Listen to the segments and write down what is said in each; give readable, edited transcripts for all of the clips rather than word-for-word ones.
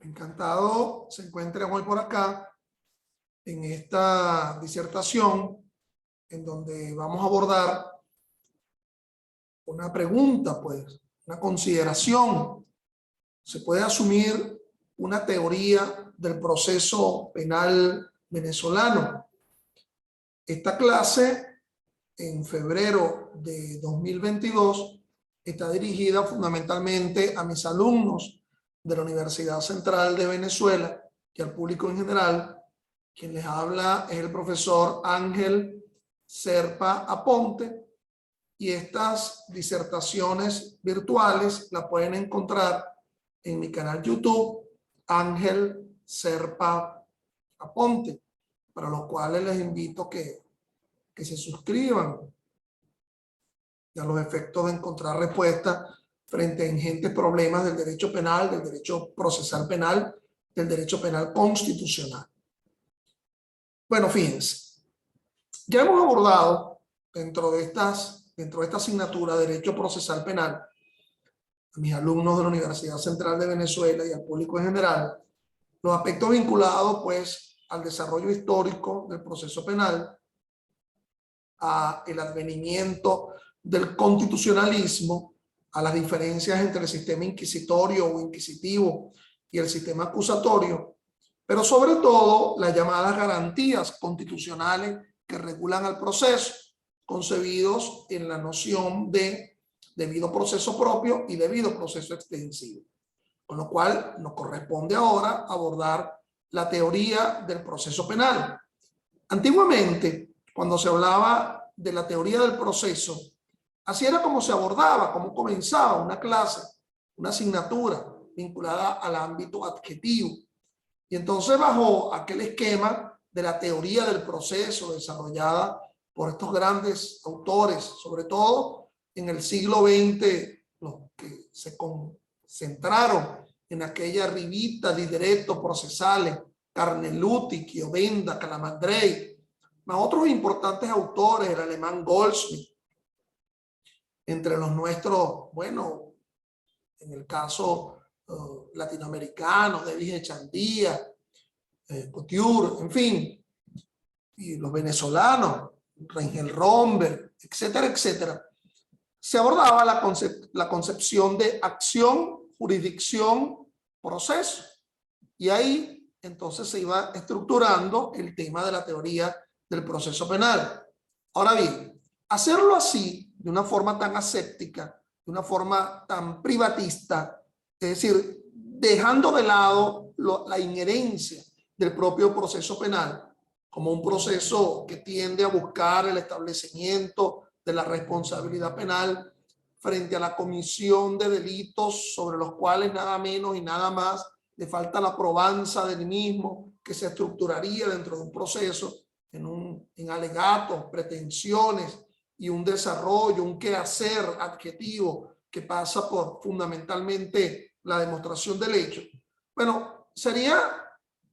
Encantado se encuentren hoy por acá en esta disertación en donde vamos a abordar una pregunta, pues, una consideración. Se puede asumir una teoría del proceso penal venezolano. Esta clase, en febrero de 2022, está dirigida fundamentalmente a mis alumnos de la Universidad Central de Venezuela y al público en general. Quien les habla es el profesor Ángel Serpa Aponte, y estas disertaciones virtuales las pueden encontrar en mi canal YouTube, Ángel Serpa Aponte, para los cuales les invito que se suscriban y a los efectos de encontrar respuestas frente a ingentes problemas del derecho penal, del derecho procesal penal, del derecho penal constitucional. Bueno, fíjense, ya hemos abordado dentro de esta asignatura de Derecho Procesal Penal a mis alumnos de la Universidad Central de Venezuela y al público en general los aspectos vinculados pues al desarrollo histórico del proceso penal, a el advenimiento del constitucionalismo, a las diferencias entre el sistema inquisitorio o inquisitivo y el sistema acusatorio, pero sobre todo las llamadas garantías constitucionales que regulan al proceso, concebidos en la noción de debido proceso propio y debido proceso extensivo. Con lo cual nos corresponde ahora abordar la teoría del proceso penal. Antiguamente, cuando se hablaba de la teoría del proceso, así era como se abordaba, como comenzaba una clase, una asignatura vinculada al ámbito adjetivo. Y entonces, bajo aquel esquema de la teoría del proceso desarrollada por estos grandes autores, sobre todo en el siglo XX, los que se concentraron en aquella rivita di diritto procesale, Carneluti, Chiovenda, Calamandrei, más otros importantes autores, el alemán Goldschmidt, entre los nuestros, bueno, en el caso latinoamericano, David Echandía, Couture, en fin, y los venezolanos, Rangel Romberg, etcétera, etcétera, se abordaba la concepción de acción, jurisdicción, proceso. Y ahí entonces se iba estructurando el tema de la teoría del proceso penal. Ahora bien, hacerlo así, de una forma tan aséptica, de una forma tan privatista, es decir, dejando de lado la inherencia del propio proceso penal, como un proceso que tiende a buscar el establecimiento de la responsabilidad penal frente a la comisión de delitos sobre los cuales nada menos y nada más le falta la probanza del mismo, que se estructuraría dentro de un proceso en alegatos, pretensiones y un desarrollo, un quehacer adjetivo que pasa por fundamentalmente la demostración del hecho. Bueno, sería,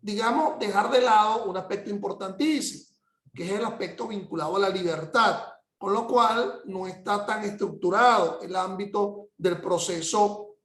digamos, dejar de lado un aspecto importantísimo, que es el aspecto vinculado a la libertad, con lo cual no está tan estructurado el ámbito del proceso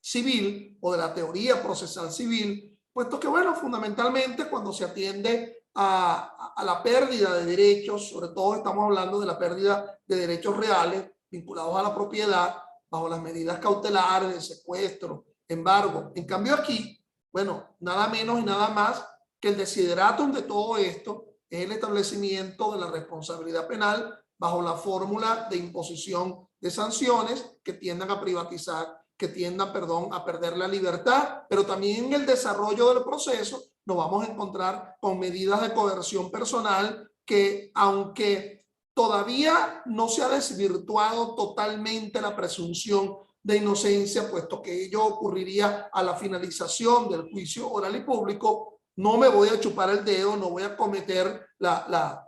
civil o de la teoría procesal civil, puesto que, bueno, fundamentalmente cuando se atiende a la pérdida de derechos, sobre todo estamos hablando de la pérdida de derechos reales vinculados a la propiedad bajo las medidas cautelares de secuestro, embargo. En cambio aquí, bueno, nada menos y nada más que el desideratum de todo esto es el establecimiento de la responsabilidad penal bajo la fórmula de imposición de sanciones que tiendan a privatizar, que tiendan, perdón, a perder la libertad, pero también en el desarrollo del proceso nos vamos a encontrar con medidas de coerción personal que, aunque todavía no se ha desvirtuado totalmente la presunción de inocencia, puesto que ello ocurriría a la finalización del juicio oral y público, no me voy a chupar el dedo, no voy a cometer la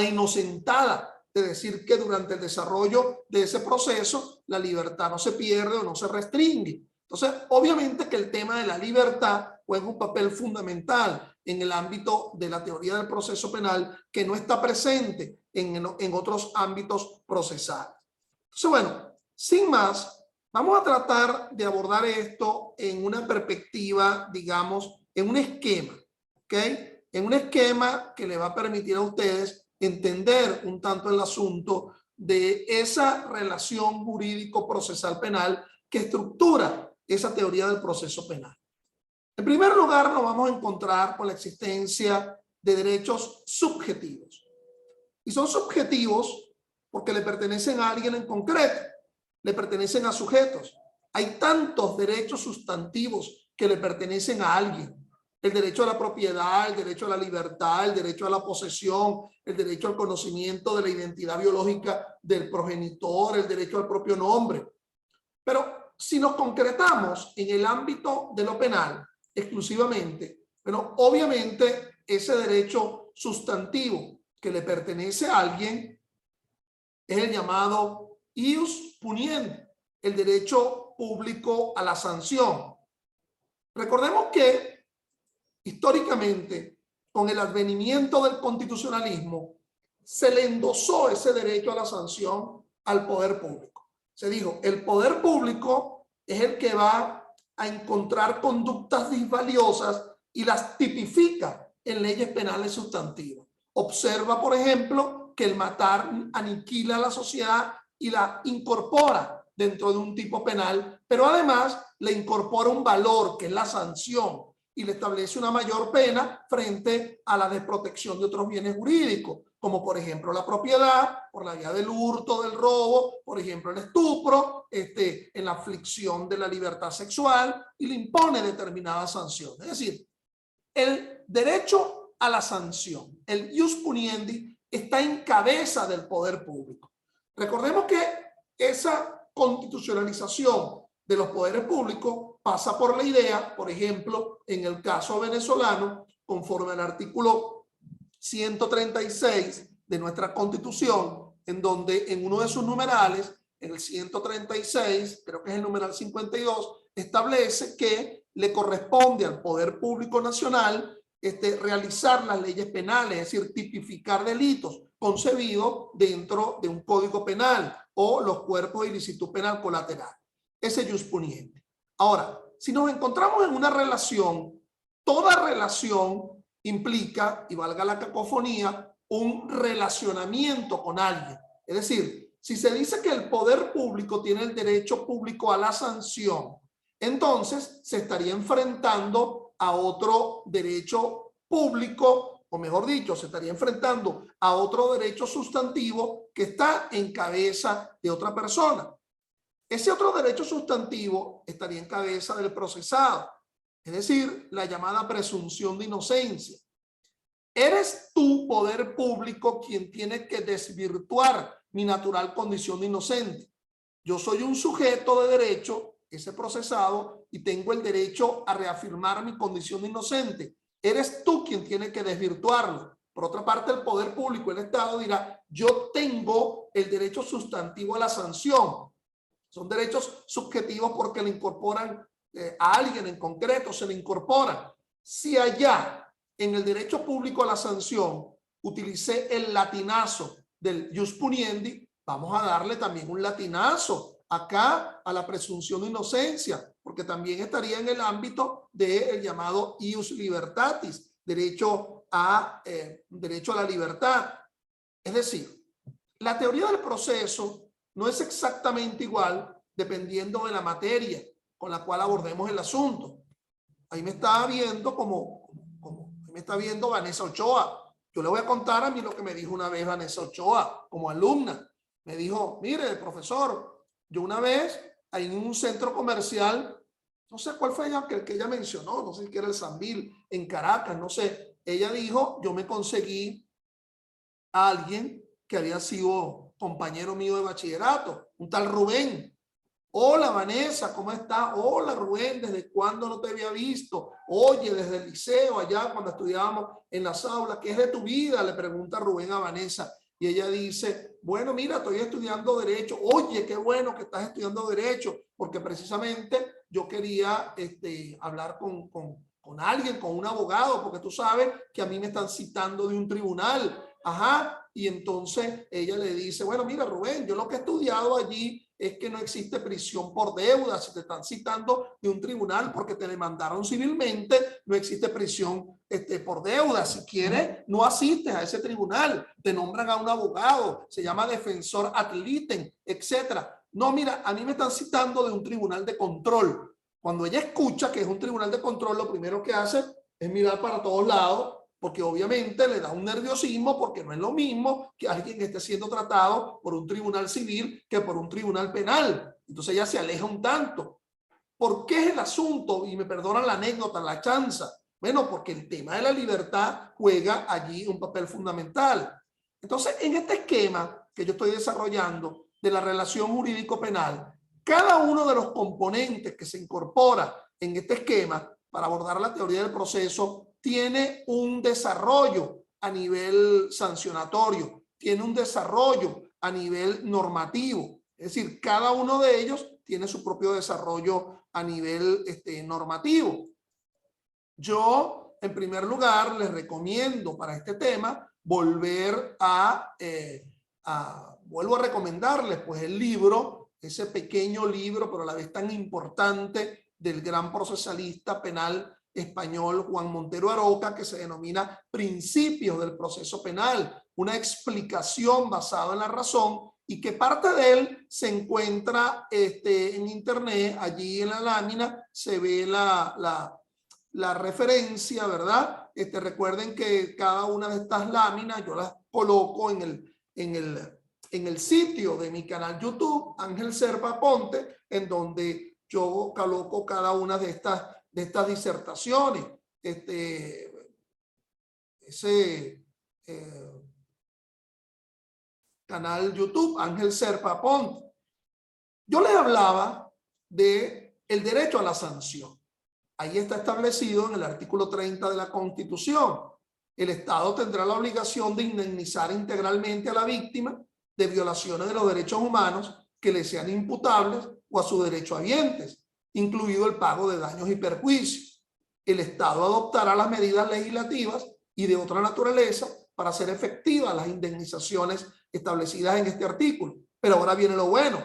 inocentada de decir que durante el desarrollo de ese proceso la libertad no se pierde o no se restringe. Entonces, obviamente que el tema de la libertad juega un papel fundamental en el ámbito de la teoría del proceso penal que no está presente en otros ámbitos procesales. Entonces, bueno, sin más, Vamos a tratar de abordar esto en una perspectiva, digamos, en un esquema, ¿ok? En un esquema que le va a permitir a ustedes entender un tanto el asunto de esa relación jurídico-procesal penal que estructura esa teoría del proceso penal. En primer lugar, nos vamos a encontrar con la existencia de derechos subjetivos. Y son subjetivos porque le pertenecen a alguien en concreto, le pertenecen a sujetos. Hay tantos derechos sustantivos que le pertenecen a alguien. El derecho a la propiedad, el derecho a la libertad, el derecho a la posesión, el derecho al conocimiento de la identidad biológica del progenitor, el derecho al propio nombre. Pero si nos concretamos en el ámbito de lo penal exclusivamente, bueno, obviamente ese derecho sustantivo que le pertenece a alguien es el llamado ius puniendi, el derecho público a la sanción. Recordemos que históricamente, con el advenimiento del constitucionalismo, se le endosó ese derecho a la sanción al poder público. Se dijo, el poder público es el que va a encontrar conductas disvaliosas y las tipifica en leyes penales sustantivas. Observa, por ejemplo, que el matar aniquila a la sociedad y la incorpora dentro de un tipo penal, pero además le incorpora un valor que es la sanción y le establece una mayor pena frente a la desprotección de otros bienes jurídicos, como por ejemplo la propiedad, por la vía del hurto, del robo, por ejemplo el estupro, en la aflicción de la libertad sexual, y le impone determinadas sanciones. Es decir, el derecho a la sanción, el ius puniendi, está en cabeza del poder público. Recordemos que esa constitucionalización de los poderes públicos pasa por la idea, por ejemplo, en el caso venezolano, conforme al artículo 136 de nuestra Constitución, en donde en uno de sus numerales, en el 136, creo que es el numeral 52, establece que le corresponde al Poder Público Nacional realizar las leyes penales, es decir, tipificar delitos concebidos dentro de un código penal o los cuerpos de ilicitud penal colateral. Ese ius puniendi. Ahora, si nos encontramos en una relación, toda relación implica, y valga la cacofonía, un relacionamiento con alguien. Es decir, si se dice que el poder público tiene el derecho público a la sanción, entonces se estaría enfrentando a otro derecho público, o mejor dicho, se estaría enfrentando a otro derecho sustantivo que está en cabeza de otra persona. Ese otro derecho sustantivo estaría en cabeza del procesado, es decir, la llamada presunción de inocencia. Eres tú, poder público, quien tiene que desvirtuar mi natural condición de inocente. Yo soy un sujeto de derecho, ese procesado, y tengo el derecho a reafirmar mi condición de inocente. Eres tú quien tiene que desvirtuarlo. Por otra parte, el poder público, el Estado, dirá, yo tengo el derecho sustantivo a la sanción. Son derechos subjetivos porque le incorporan a alguien en concreto, se le incorporan. Si allá en el derecho público a la sanción utilicé el latinazo del ius puniendi, vamos a darle también un latinazo acá a la presunción de inocencia, porque también estaría en el ámbito del llamado ius libertatis, derecho a la libertad. Es decir, la teoría del proceso no es exactamente igual dependiendo de la materia con la cual abordemos el asunto. Ahí me estaba viendo me está viendo Vanessa Ochoa. Yo le voy a contar a mí lo que me dijo una vez Vanessa Ochoa como alumna. Me dijo, mire, profesor, yo una vez ahí en un centro comercial, no sé cuál fue el que ella mencionó, no sé si era el Sambil en Caracas, no sé. Ella dijo, yo me conseguí a alguien que había sido compañero mío de bachillerato, un tal Rubén. Hola Vanessa, ¿cómo estás? Hola Rubén, ¿desde cuándo no te había visto? Oye, desde el liceo, allá cuando estudiábamos en las aulas, ¿qué es de tu vida? Le pregunta Rubén a Vanessa. Y ella dice, bueno, mira, estoy estudiando Derecho. Oye, qué bueno que estás estudiando Derecho, porque precisamente yo quería hablar con alguien, con un abogado, porque tú sabes que a mí me están citando de un tribunal. Ajá. Y entonces ella le dice, bueno, mira Rubén, yo lo que he estudiado allí es que no existe prisión por deuda. Si te están citando de un tribunal porque te demandaron civilmente, no existe prisión por deuda. Si quieres, no asistes a ese tribunal, te nombran a un abogado, se llama defensor ad litem, etcétera. No, mira, a mí me están citando de un tribunal de control. Cuando ella escucha que es un tribunal de control, lo primero que hace es mirar para todos lados, porque obviamente le da un nerviosismo, porque no es lo mismo que alguien esté siendo tratado por un tribunal civil que por un tribunal penal. Entonces ella se aleja un tanto. ¿Por qué es el asunto? Y me perdonan la anécdota, la chanza. Bueno, porque el tema de la libertad juega allí un papel fundamental. Entonces, en este esquema que yo estoy desarrollando de la relación jurídico-penal, cada uno de los componentes que se incorpora en este esquema para abordar la teoría del proceso tiene un desarrollo a nivel sancionatorio, tiene un desarrollo a nivel normativo. Es decir, cada uno de ellos tiene su propio desarrollo a nivel normativo. Yo, en primer lugar, les recomiendo para este tema volver vuelvo a recomendarles pues el libro, ese pequeño libro, pero a la vez tan importante, del gran procesalista penal español Juan Montero Aroca, que se denomina Principios del Proceso Penal, una explicación basada en la razón, y que parte de él se encuentra en internet. Allí en la lámina se ve la referencia, ¿verdad? Recuerden que cada una de estas láminas yo las coloco en el sitio de mi canal YouTube, Ángel Serpa Ponte, en donde yo coloco cada una de estas disertaciones. Ese canal YouTube, Ángel Serpa Ponte. Yo les hablaba de el derecho a la sanción. Ahí está establecido en el artículo 30 de la Constitución. El Estado tendrá la obligación de indemnizar integralmente a la víctima de violaciones de los derechos humanos que le sean imputables o a sus derechohabientes, incluido el pago de daños y perjuicios. El Estado adoptará las medidas legislativas y de otra naturaleza para hacer efectivas las indemnizaciones establecidas en este artículo. Pero ahora viene lo bueno.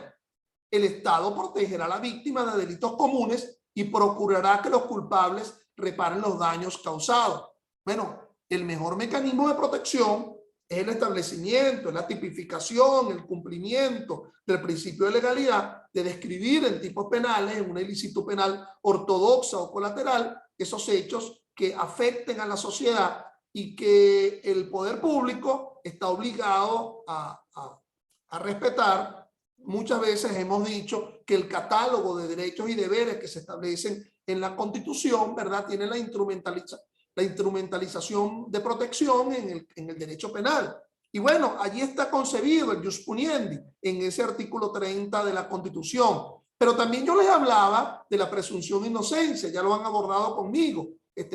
El Estado protegerá a la víctima de delitos comunes y procurará que los culpables reparen los daños causados. Bueno, el mejor mecanismo de protección es el establecimiento, la tipificación, el cumplimiento del principio de legalidad, de describir en tipos penales, en una ilicitud penal ortodoxa o colateral, esos hechos que afecten a la sociedad y que el poder público está obligado a respetar. Muchas veces hemos dicho que el catálogo de derechos y deberes que se establecen en la Constitución, ¿verdad?, tiene la instrumentalización de protección en el derecho penal. Y bueno, allí está concebido el jus puniendi en ese artículo 30 de la Constitución. Pero también yo les hablaba de la presunción de inocencia, ya lo han abordado conmigo,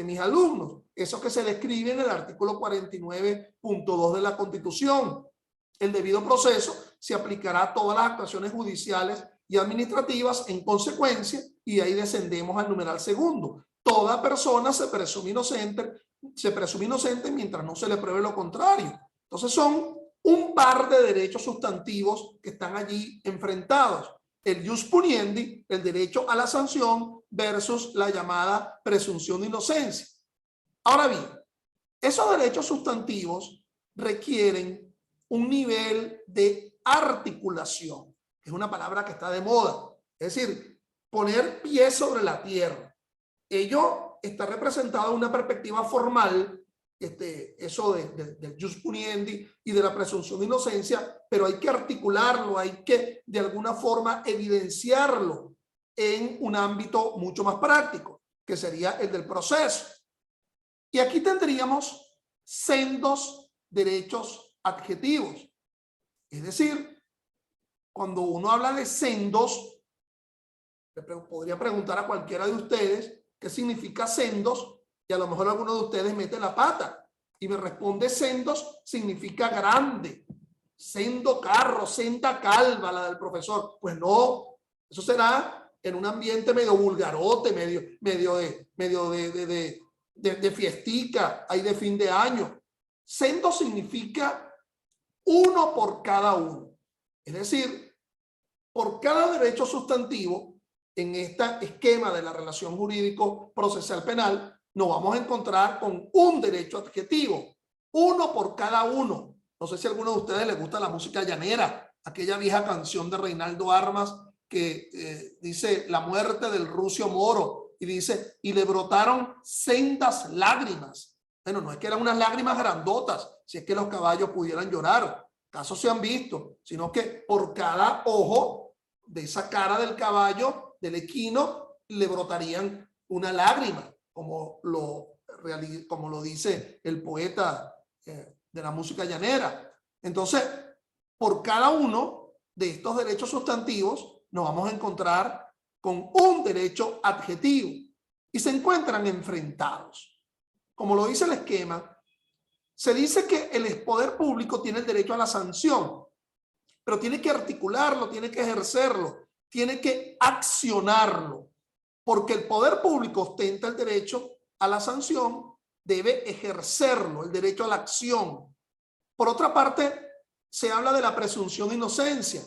mis alumnos, eso que se describe en el artículo 49.2 de la Constitución. El debido proceso se aplicará a todas las actuaciones judiciales y administrativas en consecuencia, y ahí descendemos al numeral segundo. Toda persona se presume inocente mientras no se le pruebe lo contrario. Entonces son un par de derechos sustantivos que están allí enfrentados. El jus puniendi, el derecho a la sanción, versus la llamada presunción de inocencia. Ahora bien, esos derechos sustantivos requieren un nivel de articulación, que es una palabra que está de moda, es decir, poner pie sobre la tierra. Ello está representado en una perspectiva formal, eso del jus puniendi y de la presunción de inocencia, pero hay que articularlo, hay que de alguna forma evidenciarlo en un ámbito mucho más práctico, que sería el del proceso. Y aquí tendríamos sendos derechos adjetivos. Es decir, cuando uno habla de sendos, podría preguntar a cualquiera de ustedes qué significa sendos, y a lo mejor alguno de ustedes mete la pata y me responde sendos significa grande, sendo carro, senda calva, la del profesor. Pues no, eso será en un ambiente medio vulgarote, medio de fiestica, ahí de fin de año. Sendo significa uno por cada uno. Es decir, por cada derecho sustantivo en este esquema de la relación jurídico procesal penal, nos vamos a encontrar con un derecho adjetivo, uno por cada uno. No sé si a alguno de ustedes les gusta la música llanera, aquella vieja canción de Reinaldo Armas que dice la muerte del Rucio Moro, y dice, y le brotaron sendas lágrimas. Bueno, no es que eran unas lágrimas grandotas, si es que los caballos pudieran llorar, casos se han visto, sino que por cada ojo de esa cara del caballo, del equino, le brotarían una lágrima, como lo dice el poeta de la música llanera. Entonces, por cada uno de estos derechos sustantivos nos vamos a encontrar con un derecho adjetivo y se encuentran enfrentados. Como lo dice el esquema, se dice que el poder público tiene el derecho a la sanción, pero tiene que articularlo, tiene que ejercerlo, tiene que accionarlo, porque el poder público ostenta el derecho a la sanción, debe ejercerlo, el derecho a la acción. Por otra parte, se habla de la presunción de inocencia.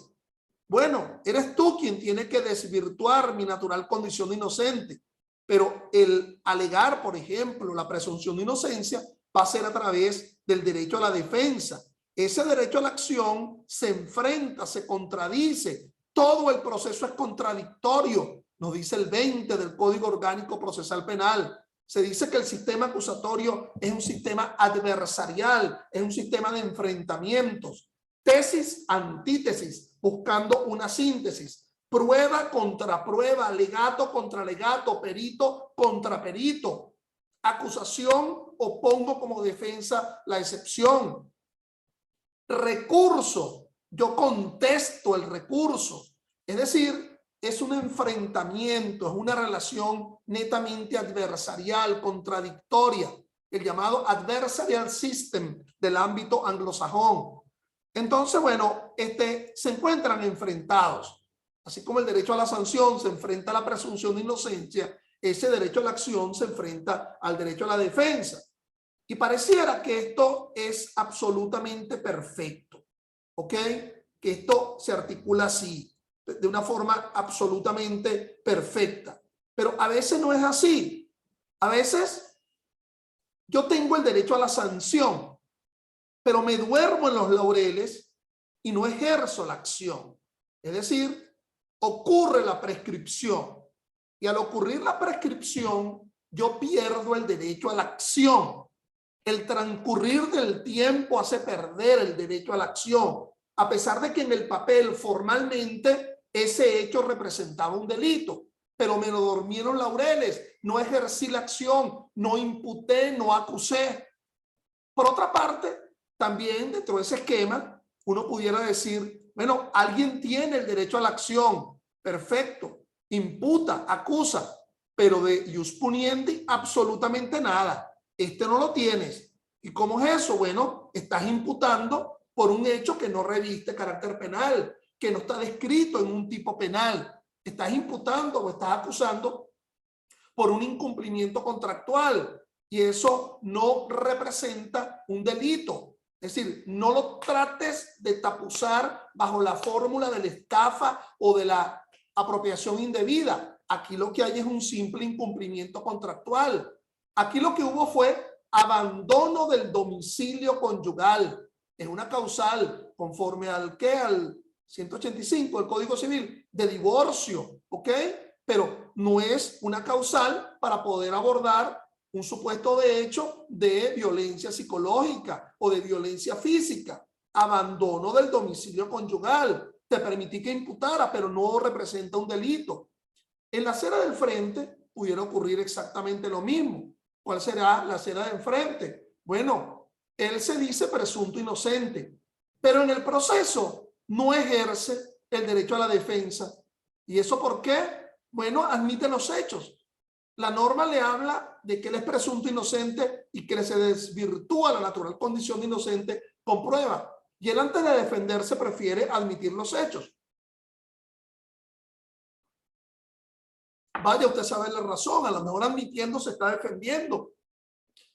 Bueno, eres tú quien tiene que desvirtuar mi natural condición de inocente, pero el alegar, por ejemplo, la presunción de inocencia va a ser a través del derecho a la defensa. Ese derecho a la acción se enfrenta, se contradice, todo el proceso es contradictorio, nos dice el 20 del Código Orgánico Procesal Penal. Se dice que el sistema acusatorio es un sistema adversarial, es un sistema de enfrentamientos, tesis, antítesis, buscando una síntesis, prueba contra prueba, alegato contra alegato, perito contra perito, acusación opongo como defensa la excepción, recurso, yo contesto el recurso, es decir, es un enfrentamiento, es una relación netamente adversarial, contradictoria, el llamado adversarial system del ámbito anglosajón. Entonces, bueno, se encuentran enfrentados, así como el derecho a la sanción se enfrenta a la presunción de inocencia, ese derecho a la acción se enfrenta al derecho a la defensa. Y pareciera que esto es absolutamente perfecto, ¿ok? Que esto se articula así, de una forma absolutamente perfecta. Pero a veces no es así. A veces yo tengo el derecho a la sanción, pero me duermo en los laureles y no ejerzo la acción. Es decir, ocurre la prescripción. Y al ocurrir la prescripción, yo pierdo el derecho a la acción. El transcurrir del tiempo hace perder el derecho a la acción, a pesar de que en el papel formalmente ese hecho representaba un delito, pero me lo dormieron laureles, no ejercí la acción, no imputé, no acusé. Por otra parte, también dentro de ese esquema, uno pudiera decir, bueno, alguien tiene el derecho a la acción, perfecto, imputa, acusa, pero de ius puniendi absolutamente nada. Este no lo tienes. ¿Y cómo es eso? Bueno, estás imputando por un hecho que no reviste carácter penal, que no está descrito en un tipo penal. Estás imputando o estás acusando por un incumplimiento contractual y eso no representa un delito. Es decir, no lo trates de tapuzar bajo la fórmula de la estafa o de la apropiación indebida. Aquí lo que hay es un simple incumplimiento contractual. Aquí lo que hubo fue abandono del domicilio conyugal. Es una causal conforme al 185 del Código Civil de divorcio, ¿ok? Pero no es una causal para poder abordar un supuesto de hecho de violencia psicológica o de violencia física. Abandono del domicilio conyugal. Te permití que imputara, pero no representa un delito. En la acera del frente pudiera ocurrir exactamente lo mismo. ¿Cuál será la acera del frente? Bueno, él se dice presunto inocente, pero en el proceso no ejerce el derecho a la defensa. ¿Y eso por qué? Bueno, admite los hechos. La norma le habla de que él es presunto inocente y que se desvirtúa la natural condición de inocente con prueba. Y él antes de defenderse prefiere admitir los hechos. Vaya usted a saber la razón, a lo mejor admitiendo se está defendiendo.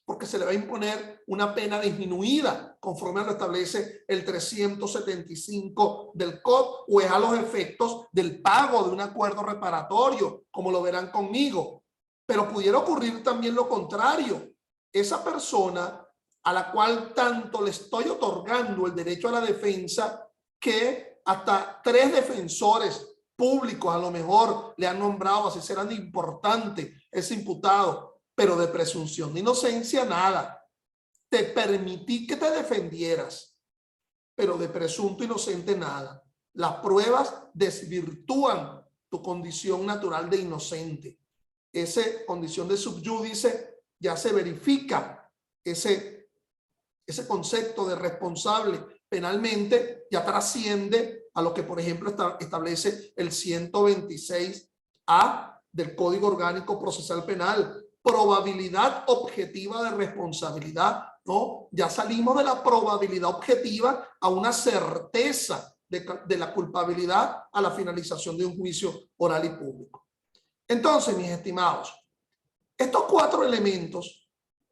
porque se le va a imponer una pena disminuida conforme lo establece el 375 del COD, o es a los efectos del pago de un acuerdo reparatorio, como lo verán conmigo. Pero pudiera ocurrir también lo contrario. Esa persona a la cual tanto le estoy otorgando el derecho a la defensa, que hasta 3 defensores públicos a lo mejor le han nombrado, así será de importante ese imputado, pero de presunción de inocencia nada. Te permití que te defendieras, pero de presunto inocente nada. Las pruebas desvirtúan tu condición natural de inocente. Esa condición de subyúdice ya se verifica, ese concepto de responsable penalmente ya trasciende a lo que, por ejemplo, establece el 126A del Código Orgánico Procesal Penal. Probabilidad objetiva de responsabilidad, ¿no? Ya salimos de la probabilidad objetiva a una certeza de la culpabilidad a la finalización de un juicio oral y público. Entonces, mis estimados, estos 4 elementos,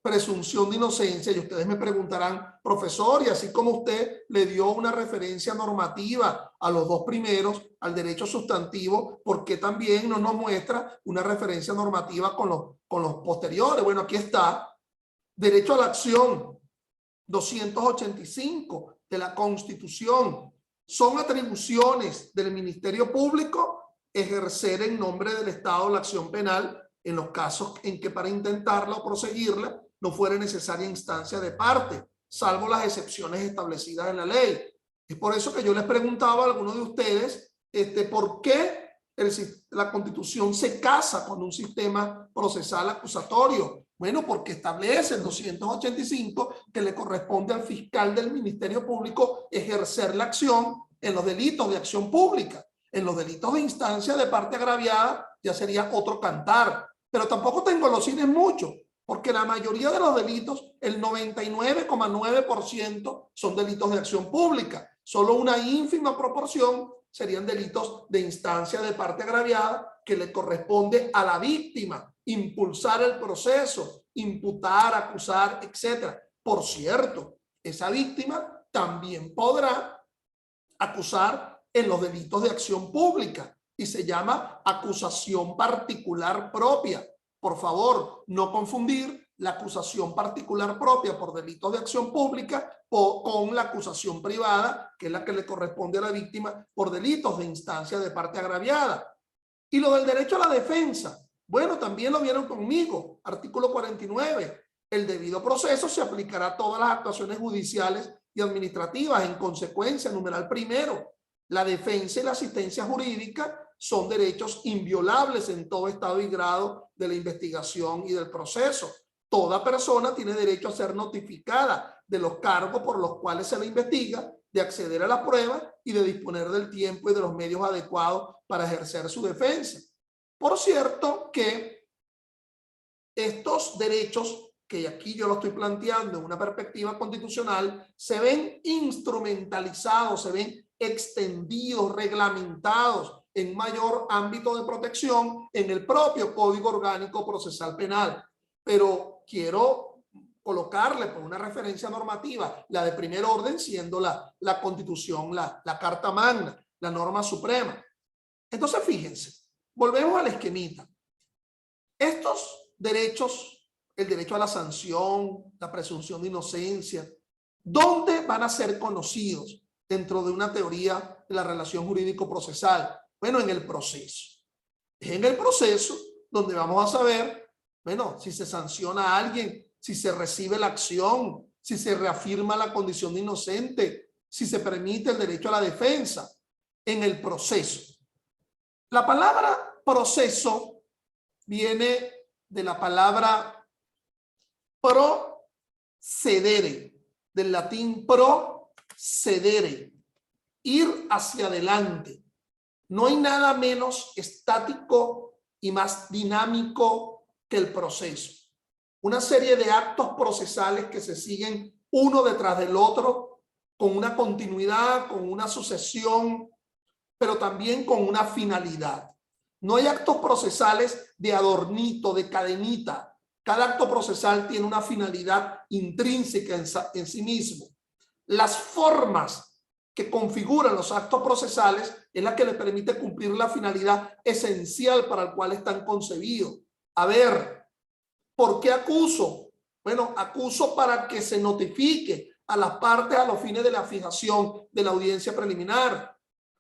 presunción de inocencia, y ustedes me preguntarán, profesor, y así como usted le dio una referencia normativa a los 2 primeros, al derecho sustantivo, ¿por qué también no nos muestra una referencia normativa con los posteriores? Bueno, aquí está, derecho a la acción, 285 de la Constitución. Son atribuciones del Ministerio Público ejercer en nombre del Estado la acción penal en los casos en que para intentarla o proseguirla no fuera necesaria instancia de parte, salvo las excepciones establecidas en la ley. Es por eso que yo les preguntaba a algunos de ustedes por qué la Constitución se casa con un sistema procesal acusatorio. Bueno, porque establece el 285 que le corresponde al fiscal del Ministerio Público ejercer la acción en los delitos de acción pública. En los delitos de instancia de parte agraviada ya sería otro cantar. Pero tampoco te engolosines mucho, porque la mayoría de los delitos, el 99,9% son delitos de acción pública. Solo una ínfima proporción serían delitos de instancia de parte agraviada, que le corresponde a la víctima impulsar el proceso, imputar, acusar, etc. Por cierto, esa víctima también podrá acusar en los delitos de acción pública y se llama acusación particular propia. Por favor, no confundir la acusación particular propia por delitos de acción pública con la acusación privada, que es la que le corresponde a la víctima por delitos de instancia de parte agraviada. Y lo del derecho a la defensa, bueno, también lo vieron conmigo, artículo 49. El debido proceso se aplicará a todas las actuaciones judiciales y administrativas. En consecuencia, numeral primero, la defensa y la asistencia jurídica son derechos inviolables en todo estado y grado de la investigación y del proceso. Toda persona tiene derecho a ser notificada de los cargos por los cuales se le investiga, de acceder a la prueba y de disponer del tiempo y de los medios adecuados para ejercer su defensa. Por cierto que estos derechos, que aquí yo lo estoy planteando en una perspectiva constitucional, se ven instrumentalizados, se ven extendidos, reglamentados en mayor ámbito de protección en el propio Código Orgánico Procesal Penal. Pero quiero colocarle por una referencia normativa, la de primer orden siendo la Constitución, la Carta Magna, la norma suprema. Entonces, fíjense, volvemos al esquemita. Estos derechos, el derecho a la sanción, la presunción de inocencia, ¿dónde van a ser conocidos dentro de una teoría de la relación jurídico-procesal? Bueno, en el proceso. Es en el proceso donde vamos a saber, bueno, si se sanciona a alguien, si se recibe la acción, si se reafirma la condición de inocente, si se permite el derecho a la defensa, en el proceso. La palabra proceso viene de la palabra procedere, del latín procedere, ir hacia adelante. No hay nada menos estático y más dinámico que el proceso. Una serie de actos procesales que se siguen uno detrás del otro, con una continuidad, con una sucesión, pero también con una finalidad. No hay actos procesales de adornito, de cadenita. Cada acto procesal tiene una finalidad intrínseca en sí mismo. Las formas que configuran los actos procesales es la que le permite cumplir la finalidad esencial para el cual están concebidos. A ver, ¿por qué acuso? Bueno, acuso para que se notifique a las partes a los fines de la fijación de la audiencia preliminar.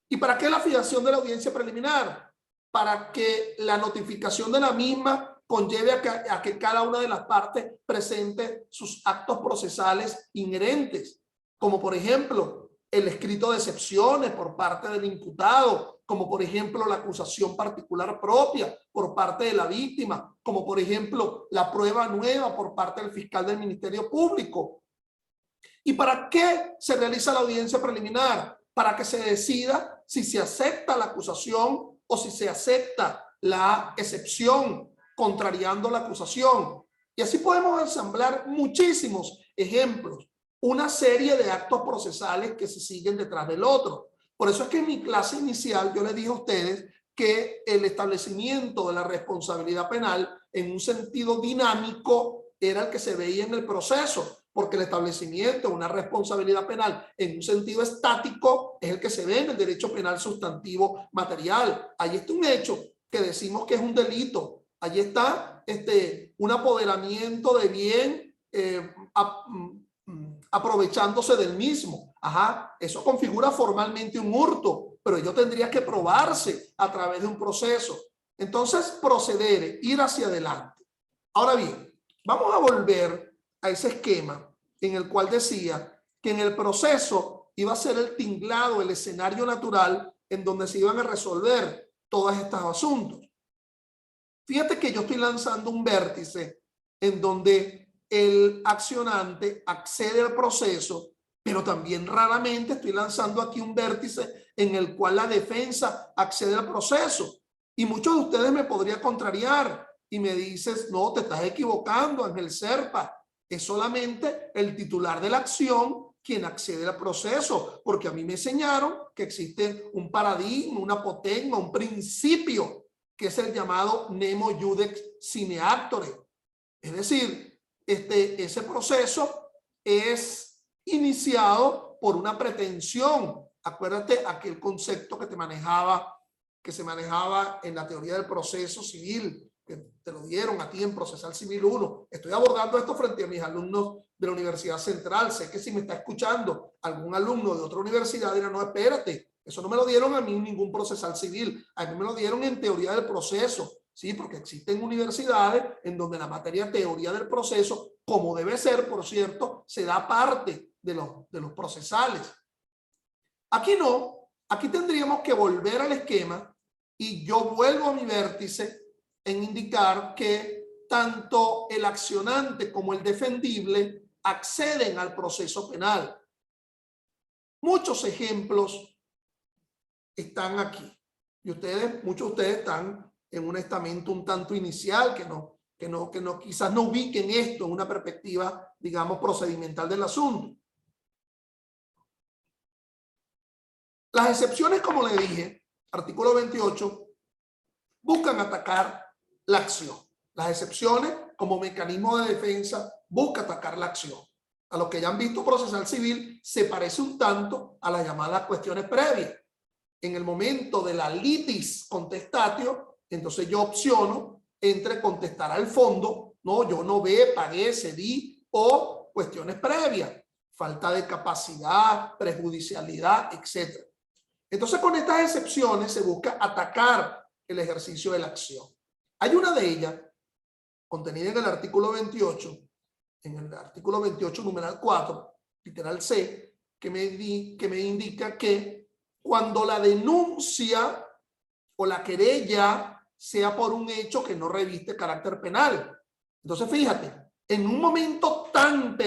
¿Y para qué la fijación de la audiencia preliminar? Para que la notificación de la misma conlleve a que cada una de las partes presente sus actos procesales inherentes, como por ejemplo el escrito de excepciones por parte del imputado, como por ejemplo la acusación particular propia por parte de la víctima, como por ejemplo la prueba nueva por parte del fiscal del Ministerio Público. ¿Y para qué se realiza la audiencia preliminar? Para que se decida si se acepta la acusación o si se acepta la excepción, contrariando la acusación. Y así podemos ensamblar muchísimos ejemplos, una serie de actos procesales que se siguen detrás del otro. Por eso es que en mi clase inicial yo les dije a ustedes que el establecimiento de la responsabilidad penal en un sentido dinámico era el que se veía en el proceso, porque el establecimiento de una responsabilidad penal en un sentido estático es el que se ve en el derecho penal sustantivo material. Ahí está un hecho que decimos que es un delito. Allí está un apoderamiento de bien aprovechándose del mismo. Ajá, eso configura formalmente un hurto, pero ello tendría que probarse a través de un proceso. Entonces, proceder, ir hacia adelante. Ahora bien, vamos a volver a ese esquema en el cual decía que en el proceso iba a ser el tinglado, el escenario natural en donde se iban a resolver todos estos asuntos. Fíjate que yo estoy lanzando un vértice en donde el accionante accede al proceso, pero también raramente estoy lanzando aquí un vértice en el cual la defensa accede al proceso. Y muchos de ustedes me podrían contrariar y me dices, no, te estás equivocando, Ángel Serpa. Es solamente el titular de la acción quien accede al proceso, porque a mí me enseñaron que existe un paradigma, una potencia, un principio, que es el llamado nemo iudex sine actore. Es decir, ese proceso es iniciado por una pretensión. Acuérdate aquel concepto que se manejaba en la teoría del proceso civil, que te lo dieron a ti en Procesal Civil 1. Estoy abordando esto frente a mis alumnos de la Universidad Central. Sé que si me está escuchando algún alumno de otra universidad dirá, no, espérate, eso no me lo dieron a mí en ningún procesal civil, a mí me lo dieron en teoría del proceso, ¿sí? Porque existen universidades en donde la materia teoría del proceso, como debe ser, por cierto, se da parte de los procesales. Aquí no, aquí tendríamos que volver al esquema y yo vuelvo a mi vértice en indicar que tanto el accionante como el defendible acceden al proceso penal. Muchos ejemplos están aquí. Y muchos de ustedes están en un estamento un tanto inicial que quizás no ubiquen esto en una perspectiva, digamos, procedimental del asunto. Las excepciones, como le dije, artículo 28, buscan atacar la acción. Las excepciones, como mecanismo de defensa, buscan atacar la acción. A los que ya han visto procesal civil, se parece un tanto a las llamadas cuestiones previas. En el momento de la litis contestatio, entonces yo opciono entre contestar al fondo, no, yo no ve, pagué, cedí, o cuestiones previas, falta de capacidad, prejudicialidad, etc. Entonces, con estas excepciones se busca atacar el ejercicio de la acción. Hay una de ellas, contenida en el artículo 28, numeral 4, literal C, que me indica que cuando la denuncia o la querella sea por un hecho que no reviste carácter penal. Entonces, fíjate, en un momento tan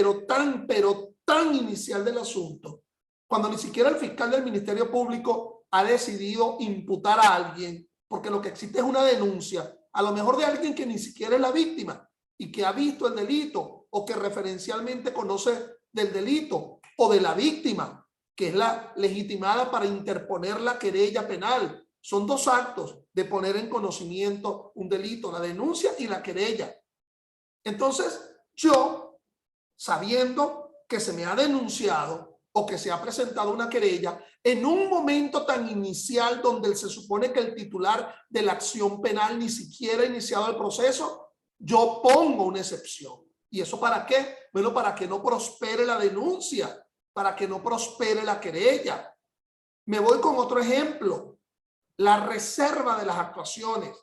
inicial del asunto, cuando ni siquiera el fiscal del Ministerio Público ha decidido imputar a alguien, porque lo que existe es una denuncia, a lo mejor de alguien que ni siquiera es la víctima y que ha visto el delito o que referencialmente conoce del delito, o de la víctima, que es la legitimada para interponer la querella penal. Son dos actos de poner en conocimiento un delito, la denuncia y la querella. Entonces, yo, sabiendo que se me ha denunciado o que se ha presentado una querella, en un momento tan inicial donde se supone que el titular de la acción penal ni siquiera ha iniciado el proceso, yo pongo una excepción. ¿Y eso para qué? Bueno, para que no prospere la denuncia, para que no prospere la querella. Me voy con otro ejemplo, la reserva de las actuaciones.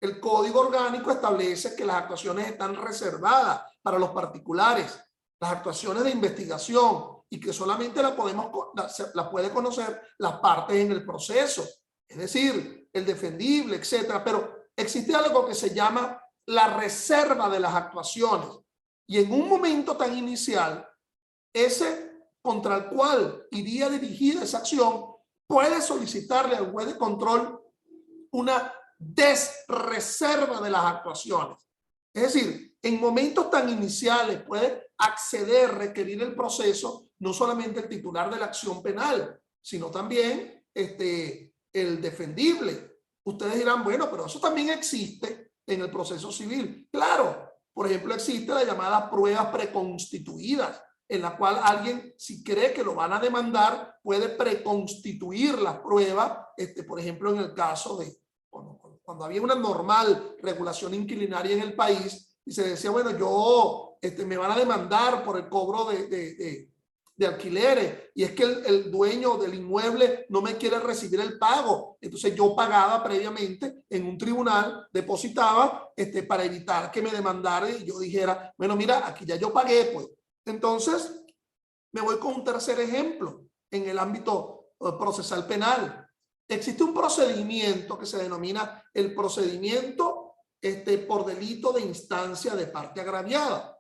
El Código Orgánico establece que las actuaciones están reservadas para los particulares, las actuaciones de investigación, y que solamente la puede conocer las partes en el proceso, es decir, el defendible, etcétera. Pero existe algo que se llama la reserva de las actuaciones, y en un momento tan inicial, ese contra el cual iría dirigida esa acción puede solicitarle al juez de control una desreserva de las actuaciones. Es decir, en momentos tan iniciales puede acceder, requerir el proceso, no solamente el titular de la acción penal, sino también el defendible. Ustedes dirán, bueno, pero eso también existe en el proceso civil. Claro, por ejemplo, existe la llamada pruebas preconstituidas, en la cual alguien, si cree que lo van a demandar, puede preconstituir la prueba, por ejemplo, en el caso de cuando había una normal regulación inquilinaria en el país y se decía, bueno, yo me van a demandar por el cobro de alquileres, y es que el dueño del inmueble no me quiere recibir el pago, entonces yo pagaba previamente en un tribunal, depositaba para evitar que me demandara y yo dijera, bueno, mira, aquí ya yo pagué, pues. Entonces me voy con un tercer ejemplo en el ámbito procesal penal. Existe un procedimiento que se denomina el procedimiento por delito de instancia de parte agraviada.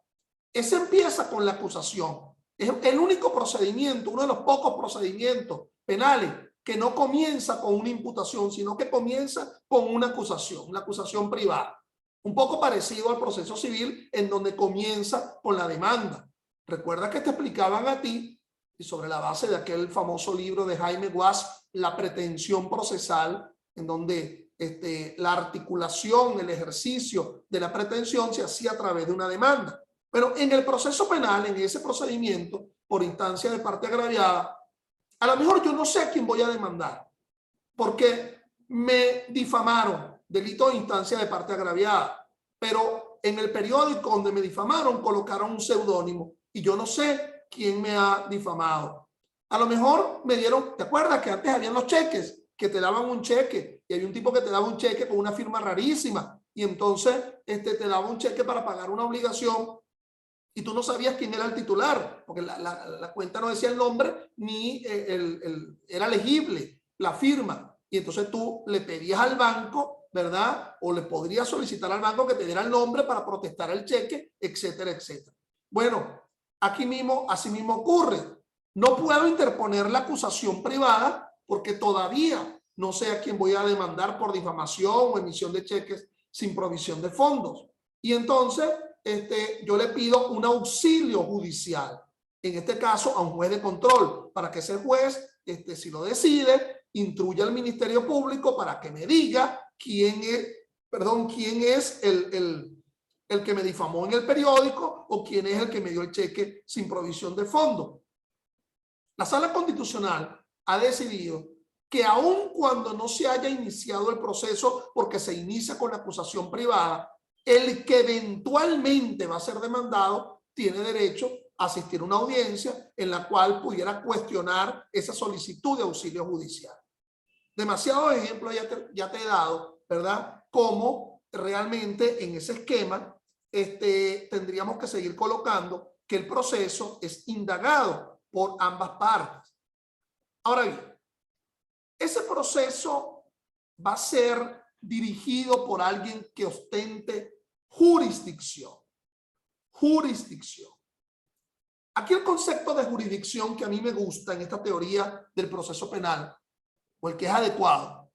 Ese empieza con la acusación. Es el único procedimiento, uno de los pocos procedimientos penales que no comienza con una imputación, sino que comienza con una acusación privada. Un poco parecido al proceso civil, en donde comienza con la demanda. Recuerda que te explicaban a ti, y sobre la base de aquel famoso libro de Jaime Guas, La pretensión procesal, en donde la articulación, el ejercicio de la pretensión se hacía a través de una demanda. Pero en el proceso penal, en ese procedimiento, por instancia de parte agraviada, a lo mejor yo no sé a quién voy a demandar, porque me difamaron, delito de instancia de parte agraviada, pero en el periódico donde me difamaron colocaron un seudónimo y yo no sé quién me ha difamado. A lo mejor me dieron, ¿te acuerdas que antes habían los cheques? Que te daban un cheque y había un tipo que te daba un cheque con una firma rarísima y entonces te daba un cheque para pagar una obligación y tú no sabías quién era el titular, porque la cuenta no decía el nombre ni era legible la firma. Y entonces tú le pedías al banco, ¿verdad? O le podrías solicitar al banco que te diera el nombre para protestar el cheque, etcétera, etcétera. Bueno, aquí mismo, así mismo ocurre. No puedo interponer la acusación privada porque todavía no sé a quién voy a demandar por difamación o emisión de cheques sin provisión de fondos. Y entonces yo le pido un auxilio judicial, en este caso a un juez de control, para que ese juez, si lo decide, instruya al Ministerio Público para que me diga quién es el que me difamó en el periódico o quién es el que me dio el cheque sin provisión de fondo. La Sala Constitucional ha decidido que aun cuando no se haya iniciado el proceso porque se inicia con la acusación privada, el que eventualmente va a ser demandado tiene derecho a asistir a una audiencia en la cual pudiera cuestionar esa solicitud de auxilio judicial. Demasiados ejemplos ya te he dado, ¿verdad? Cómo realmente en ese esquema tendríamos que seguir colocando que el proceso es indagado por ambas partes. Ahora bien, ese proceso va a ser dirigido por alguien que ostente jurisdicción. Jurisdicción. Aquí el concepto de jurisdicción que a mí me gusta en esta teoría del proceso penal, o el que es adecuado,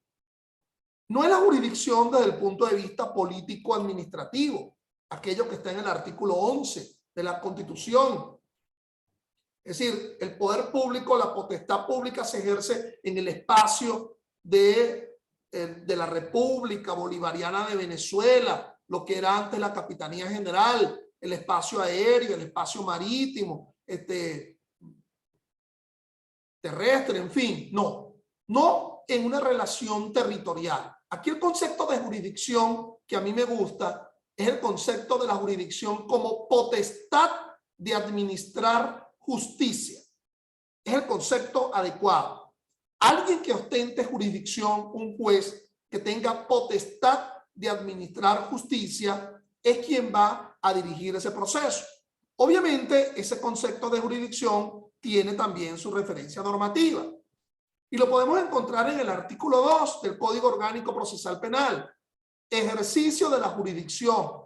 no es la jurisdicción desde el punto de vista político-administrativo, aquello que está en el artículo 11 de la Constitución. Es decir, el poder público, la potestad pública se ejerce en el espacio de la República Bolivariana de Venezuela, lo que era antes la Capitanía General, el espacio aéreo, el espacio marítimo, terrestre, en fin, no en una relación territorial. Aquí el concepto de jurisdicción que a mí me gusta es el concepto de la jurisdicción como potestad de administrar justicia. Es el concepto adecuado. Alguien que ostente jurisdicción, un juez que tenga potestad de administrar justicia, es quien va a dirigir ese proceso. Obviamente, ese concepto de jurisdicción tiene también su referencia normativa. Y lo podemos encontrar en el artículo 2 del Código Orgánico Procesal Penal. Ejercicio de la jurisdicción.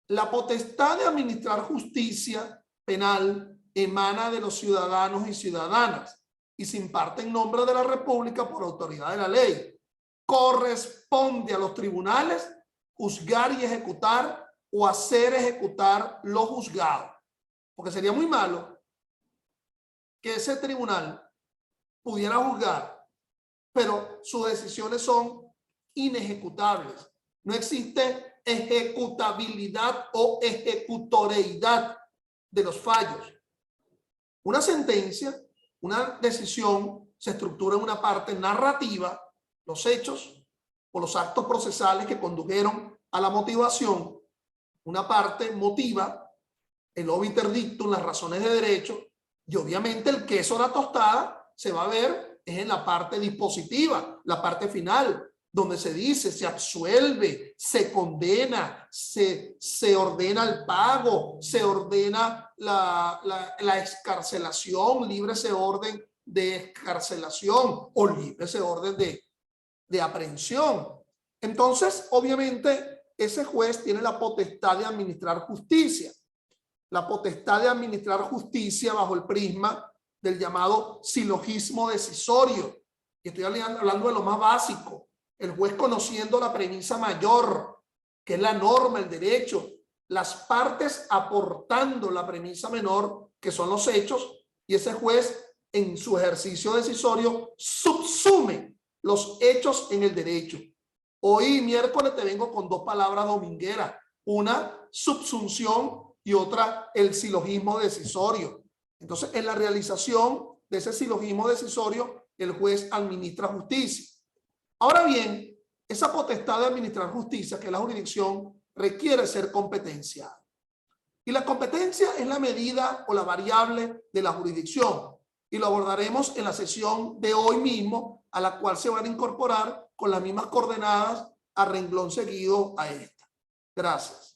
La potestad de administrar justicia penal emana de los ciudadanos y ciudadanas y se imparte en nombre de la República por autoridad de la ley. Corresponde a los tribunales juzgar y ejecutar o hacer ejecutar lo juzgado. Porque sería muy malo que ese tribunal pudiera juzgar, pero sus decisiones son inejecutables. No existe ejecutabilidad o ejecutoreidad de los fallos. Una sentencia, una decisión se estructura en una parte narrativa, los hechos o los actos procesales que condujeron a la motivación, una parte motiva, el obiter dictum, las razones de derecho, y obviamente el queso o la tostada se va a ver es en la parte dispositiva, la parte final, donde se dice, se absuelve, se condena, se ordena el pago, se ordena la excarcelación, libre ese orden de excarcelación o libre ese orden de aprehensión. Entonces, obviamente, ese juez tiene la potestad de administrar justicia. La potestad de administrar justicia bajo el prisma del llamado silogismo decisorio. Y estoy hablando de lo más básico. El juez conociendo la premisa mayor, que es la norma, el derecho, las partes aportando la premisa menor, que son los hechos, y ese juez en su ejercicio decisorio subsume los hechos en el derecho. Hoy miércoles te vengo con dos palabras domingueras, una subsunción y otra el silogismo decisorio. Entonces, en la realización de ese silogismo decisorio, el juez administra justicia. Ahora bien, esa potestad de administrar justicia, que es la jurisdicción, requiere ser competenciada. Y la competencia es la medida o la variable de la jurisdicción. Y lo abordaremos en la sesión de hoy mismo, a la cual se van a incorporar con las mismas coordenadas a renglón seguido a esta. Gracias.